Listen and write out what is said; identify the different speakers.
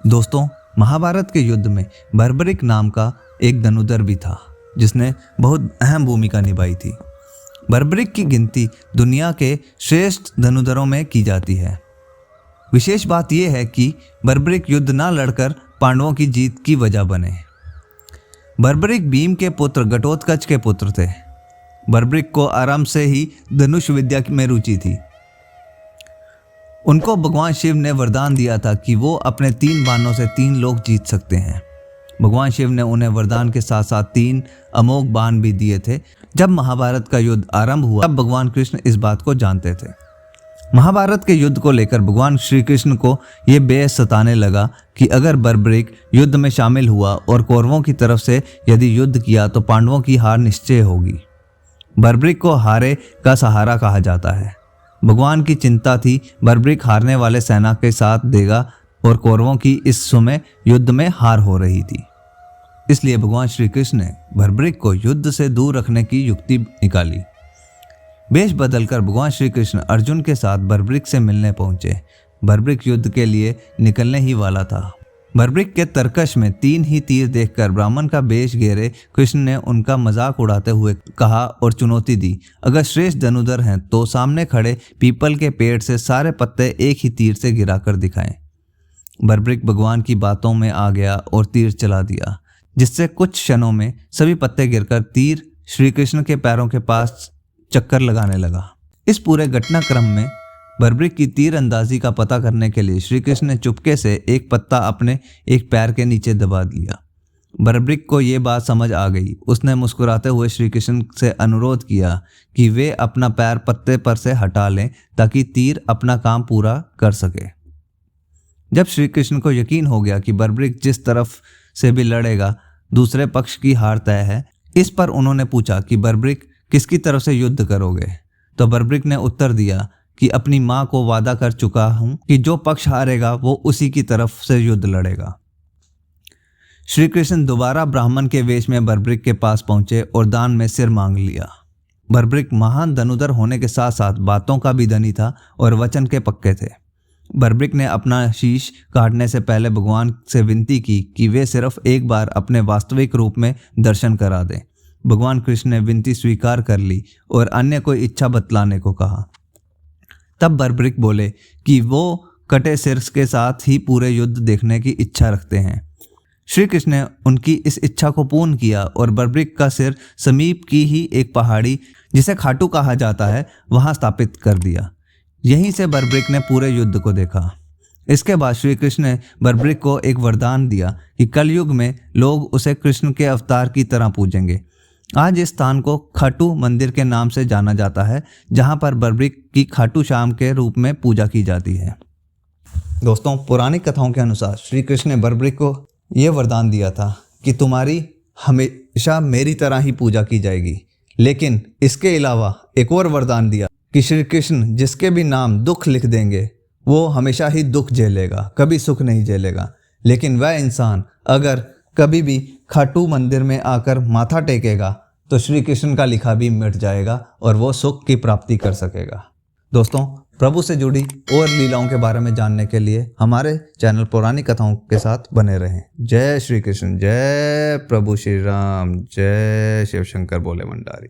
Speaker 1: दोस्तों, महाभारत के युद्ध में बर्बरिक नाम का एक धनुर्धर भी था जिसने बहुत अहम भूमिका निभाई थी। बर्बरिक की गिनती दुनिया के श्रेष्ठ धनुर्धरों में की जाती है। विशेष बात यह है कि बर्बरिक युद्ध न लड़कर पांडवों की जीत की वजह बने। बर्बरिक भीम के पुत्र घटोत्कच के पुत्र थे। बर्बरिक को आरंभ से ही धनुष विद्या में रुचि थी। उनको भगवान शिव ने वरदान दिया था कि वो अपने 3 बाणों से 3 लोग जीत सकते हैं। भगवान शिव ने उन्हें वरदान के साथ साथ 3 अमोघ बाण भी दिए थे। जब महाभारत का युद्ध आरंभ हुआ तब भगवान कृष्ण इस बात को जानते थे। महाभारत के युद्ध को लेकर भगवान श्री कृष्ण को ये बेहद सताने लगा कि अगर बर्बरिक युद्ध में शामिल हुआ और कौरवों की तरफ से यदि युद्ध किया तो पांडवों की हार निश्चय होगी। बर्बरिक को हारे का सहारा कहा जाता है। भगवान की चिंता थी बर्बरिक हारने वाले सेना के साथ देगा और कौरवों की इस समय युद्ध में हार हो रही थी। इसलिए भगवान श्री कृष्ण ने बर्बरिक को युद्ध से दूर रखने की युक्ति निकाली। वेश बदलकर भगवान श्री कृष्ण अर्जुन के साथ बर्बरिक से मिलने पहुंचे। बर्बरिक युद्ध के लिए निकलने ही वाला था। बर्बरिक के तरकश में 3 ही तीर देखकर ब्राह्मण का बेश घेरे कृष्ण ने उनका मजाक उड़ाते हुए कहा और चुनौती दी, अगर श्रेष्ठ धनुर्धर हैं तो सामने खड़े पीपल के पेड़ से सारे पत्ते एक ही तीर से गिराकर दिखाएं। बर्बरिक भगवान की बातों में आ गया और तीर चला दिया, जिससे कुछ क्षणों में सभी पत्ते गिरकर तीर श्री कृष्ण के पैरों के पास चक्कर लगाने लगा। इस पूरे घटनाक्रम में बर्बरिक की तीर अंदाजी का पता करने के लिए श्री कृष्ण ने चुपके से एक पत्ता अपने एक पैर के नीचे दबा दिया। बर्बरिक को ये बात समझ आ गई। उसने मुस्कुराते हुए श्री कृष्ण से अनुरोध किया कि वे अपना पैर पत्ते पर से हटा लें ताकि तीर अपना काम पूरा कर सके। जब श्री कृष्ण को यकीन हो गया कि बर्बरिक जिस तरफ से भी लड़ेगा दूसरे पक्ष की हार तय है, इस पर उन्होंने पूछा कि बर्बरिक किसकी तरफ से युद्ध करोगे? तो बर्बरिक ने उत्तर दिया कि अपनी माँ को वादा कर चुका हूं कि जो पक्ष हारेगा वो उसी की तरफ से युद्ध लड़ेगा। श्री कृष्ण दोबारा ब्राह्मण के वेश में बर्बरिक के पास पहुंचे और दान में सिर मांग लिया। बर्बरिक महान धनुर्धर होने के साथ साथ बातों का भी धनी था और वचन के पक्के थे। बर्बरिक ने अपना शीश काटने से पहले भगवान से विनती की कि वे सिर्फ एक बार अपने वास्तविक रूप में दर्शन करा दें। भगवान कृष्ण ने विनती स्वीकार कर ली और अन्य कोई इच्छा बतलाने को कहा। तब बर्बरिक बोले कि वो कटे सिर के साथ ही पूरे युद्ध देखने की इच्छा रखते हैं। श्री कृष्ण ने उनकी इस इच्छा को पूर्ण किया और बर्बरिक का सिर समीप की ही एक पहाड़ी जिसे खाटू कहा जाता है वहां स्थापित कर दिया। यहीं से बर्बरिक ने पूरे युद्ध को देखा। इसके बाद श्री कृष्ण ने बर्बरिक को एक वरदान दिया कि कलयुग में लोग उसे कृष्ण के अवतार की तरह पूजेंगे। आज इस स्थान को खाटू मंदिर के नाम से जाना जाता है, जहां पर बर्बरिक की खाटू श्याम के रूप में पूजा की जाती है। दोस्तों, पौराणिक कथाओं के अनुसार श्री कृष्ण ने बर्बरिक को यह वरदान दिया था कि तुम्हारी हमेशा मेरी तरह ही पूजा की जाएगी। लेकिन इसके अलावा एक और वरदान दिया कि श्री कृष्ण जिसके भी नाम दुख लिख देंगे वो हमेशा ही दुख झेलेगा, कभी सुख नहीं झेलेगा। लेकिन वह इंसान अगर कभी भी खाटू मंदिर में आकर माथा टेकेगा तो श्री कृष्ण का लिखा भी मिट जाएगा और वो सुख की प्राप्ति कर सकेगा। दोस्तों, प्रभु से जुड़ी और लीलाओं के बारे में जानने के लिए हमारे चैनल पौराणिक कथाओं के साथ बने रहें। जय श्री कृष्ण, जय प्रभु श्री राम, जय शिव शंकर बोले भंडारी।